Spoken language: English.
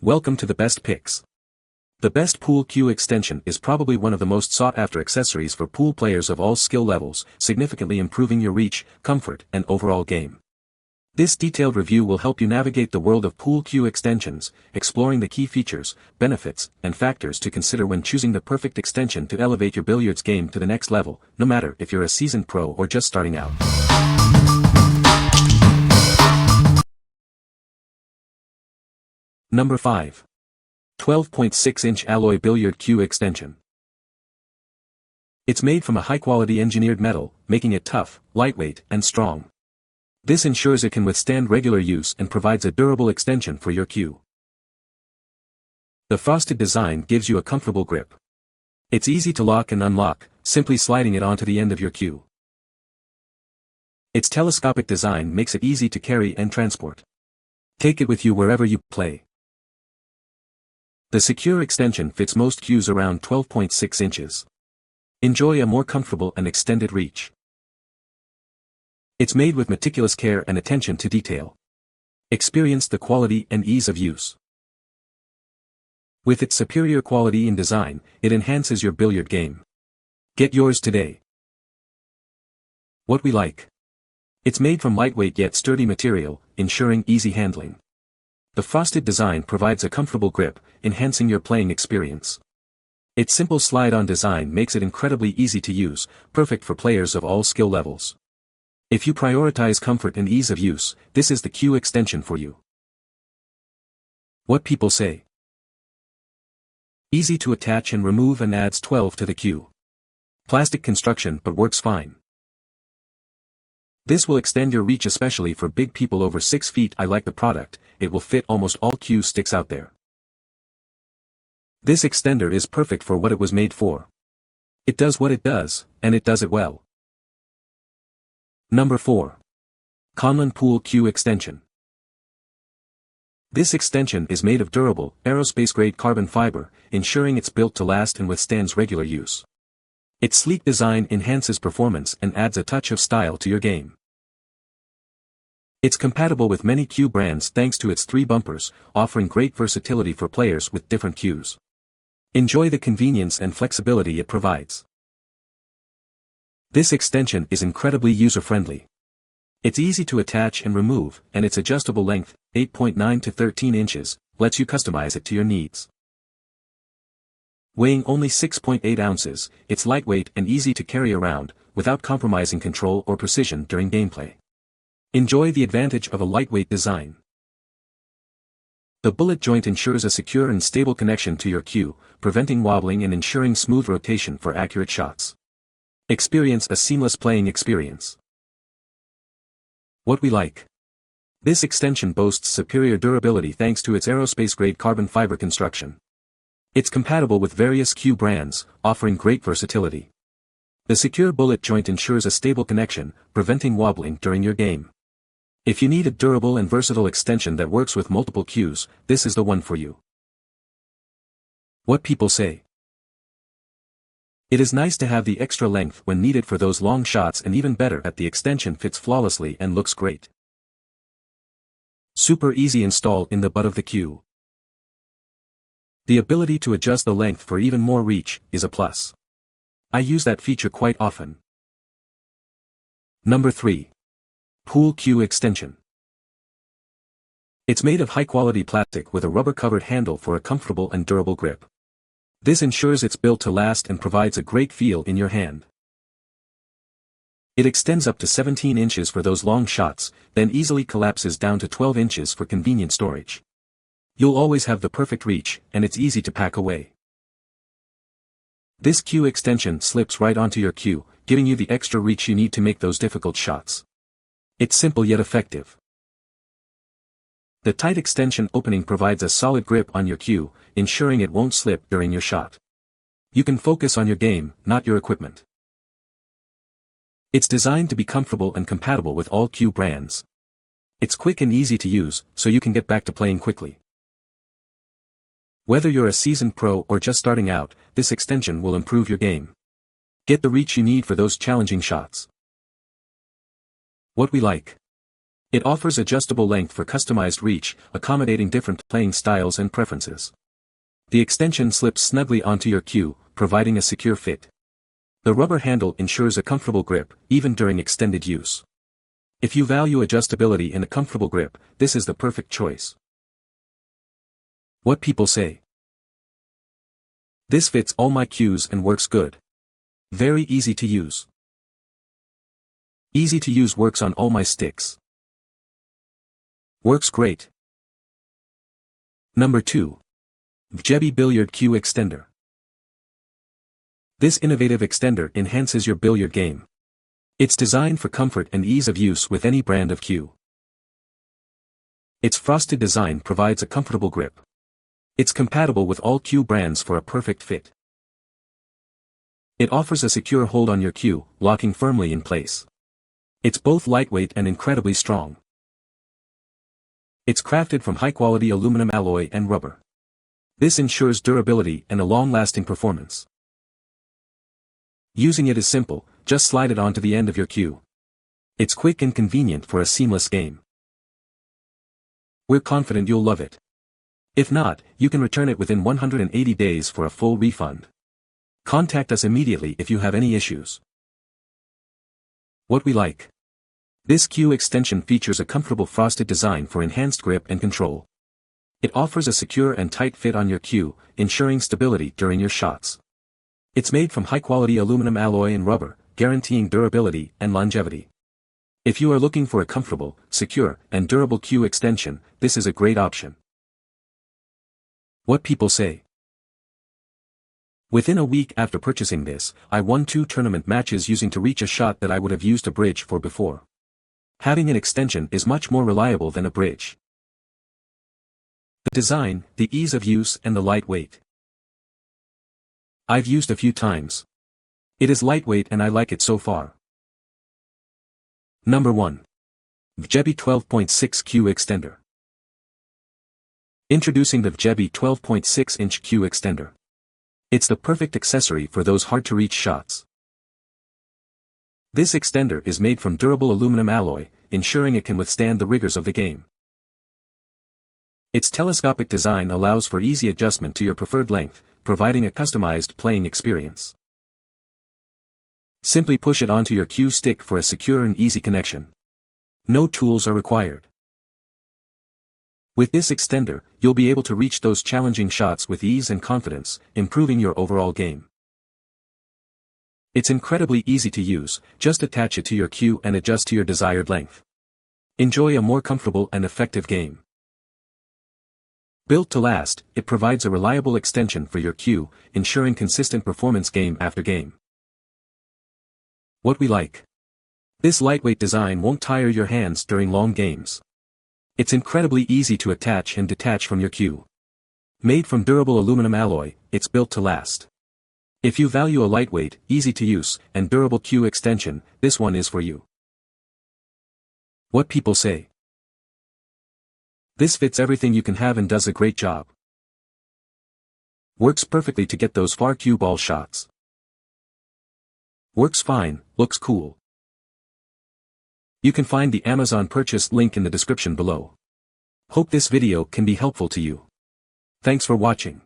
Welcome to the best picks. The best pool cue extension is probably one of the most sought-after accessories for pool players of all skill levels, significantly improving your reach, comfort, and overall game. This detailed review will help you navigate the world of pool cue extensions, exploring the key features, benefits, and factors to consider when choosing the perfect extension to elevate your billiards game to the next level, no matter if you're a seasoned pro or just starting out. Number 5. 12.6-inch alloy billiard cue extension. It's made from a high-quality engineered metal, making it tough, lightweight, and strong. This ensures it can withstand regular use and provides a durable extension for your cue. The frosted design gives you a comfortable grip. It's easy to lock and unlock, simply sliding it onto the end of your cue. Its telescopic design makes it easy to carry and transport. Take it with you wherever you play. The secure extension fits most cues around 12.6 inches. Enjoy a more comfortable and extended reach. It's made with meticulous care and attention to detail. Experience the quality and ease of use. With its superior quality in design, it enhances your billiard game. Get yours today. What we like. It's made from lightweight yet sturdy material, ensuring easy handling. The frosted design provides a comfortable grip, enhancing your playing experience. Its simple slide-on design makes it incredibly easy to use, perfect for players of all skill levels. If you prioritize comfort and ease of use, this is the cue extension for you. What people say. Easy to attach and remove and adds 12 to the cue. Plastic construction but works fine. This will extend your reach especially for big people over 6 feet. I like the product, it will fit almost all cue sticks out there. This extender is perfect for what it was made for. It does what it does, and it does it well. Number 4. KONLLEN Pool Cue Extension. This extension is made of durable, aerospace-grade carbon fiber, ensuring it's built to last and withstands regular use. Its sleek design enhances performance and adds a touch of style to your game. It's compatible with many cue brands thanks to its 3 bumpers, offering great versatility for players with different cues. Enjoy the convenience and flexibility it provides. This extension is incredibly user-friendly. It's easy to attach and remove, and its adjustable length, 8.9 to 13 inches, lets you customize it to your needs. Weighing only 6.8 ounces, it's lightweight and easy to carry around, without compromising control or precision during gameplay. Enjoy the advantage of a lightweight design. The bullet joint ensures a secure and stable connection to your cue, preventing wobbling and ensuring smooth rotation for accurate shots. Experience a seamless playing experience. What we like. This extension boasts superior durability thanks to its aerospace-grade carbon fiber construction. It's compatible with various cue brands, offering great versatility. The secure bullet joint ensures a stable connection, preventing wobbling during your game. If you need a durable and versatile extension that works with multiple cues, this is the one for you. What people say. It is nice to have the extra length when needed for those long shots, and even better that the extension fits flawlessly and looks great. Super easy install in the butt of the cue. The ability to adjust the length for even more reach is a plus. I use that feature quite often. Number 3. Pool Cue Extension. It's made of high-quality plastic with a rubber-covered handle for a comfortable and durable grip. This ensures it's built to last and provides a great feel in your hand. It extends up to 17 inches for those long shots, then easily collapses down to 12 inches for convenient storage. You'll always have the perfect reach, and it's easy to pack away. This cue extension slips right onto your cue, giving you the extra reach you need to make those difficult shots. It's simple yet effective. The tight extension opening provides a solid grip on your cue, ensuring it won't slip during your shot. You can focus on your game, not your equipment. It's designed to be comfortable and compatible with all cue brands. It's quick and easy to use, so you can get back to playing quickly. Whether you're a seasoned pro or just starting out, this extension will improve your game. Get the reach you need for those challenging shots. What we like. It offers adjustable length for customized reach, accommodating different playing styles and preferences. The extension slips snugly onto your cue, providing a secure fit. The rubber handle ensures a comfortable grip, even during extended use. If you value adjustability and a comfortable grip, this is the perfect choice. What people say. This fits all my cues and works good. Very easy to use. Easy to use, works on all my sticks. Works great. Number 2. VGEBY Billiard Cue Extender. This innovative extender enhances your billiard game. It's designed for comfort and ease of use with any brand of cue. Its frosted design provides a comfortable grip. It's compatible with all cue brands for a perfect fit. It offers a secure hold on your cue, locking firmly in place. It's both lightweight and incredibly strong. It's crafted from high-quality aluminum alloy and rubber. This ensures durability and a long-lasting performance. Using it is simple, just slide it onto the end of your cue. It's quick and convenient for a seamless game. We're confident you'll love it. If not, you can return it within 180 days for a full refund. Contact us immediately if you have any issues. What we like. This cue extension features a comfortable frosted design for enhanced grip and control. It offers a secure and tight fit on your cue, ensuring stability during your shots. It's made from high-quality aluminum alloy and rubber, guaranteeing durability and longevity. If you are looking for a comfortable, secure, and durable cue extension, this is a great option. What people say. Within a week after purchasing this, I won 2 tournament matches using to reach a shot that I would have used a bridge for before. Having an extension is much more reliable than a bridge. The design, the ease of use, and the lightweight. I've used a few times. It is lightweight and I like it so far. Number 1. VGEBY 12.6 Cue Extender. Introducing the VGEBY 12.6-inch cue extender. It's the perfect accessory for those hard-to-reach shots. This extender is made from durable aluminum alloy, ensuring it can withstand the rigors of the game. Its telescopic design allows for easy adjustment to your preferred length, providing a customized playing experience. Simply push it onto your cue stick for a secure and easy connection. No tools are required. With this extender, you'll be able to reach those challenging shots with ease and confidence, improving your overall game. It's incredibly easy to use, just attach it to your cue and adjust to your desired length. Enjoy a more comfortable and effective game. Built to last, it provides a reliable extension for your cue, ensuring consistent performance game after game. What we like. This lightweight design won't tire your hands during long games. It's incredibly easy to attach and detach from your cue. Made from durable aluminum alloy, it's built to last. If you value a lightweight, easy to use, and durable cue extension, this one is for you. What people say. This fits everything you can have and does a great job. Works perfectly to get those far cue ball shots. Works fine, looks cool. You can find the Amazon purchase link in the description below. Hope this video can be helpful to you. Thanks for watching.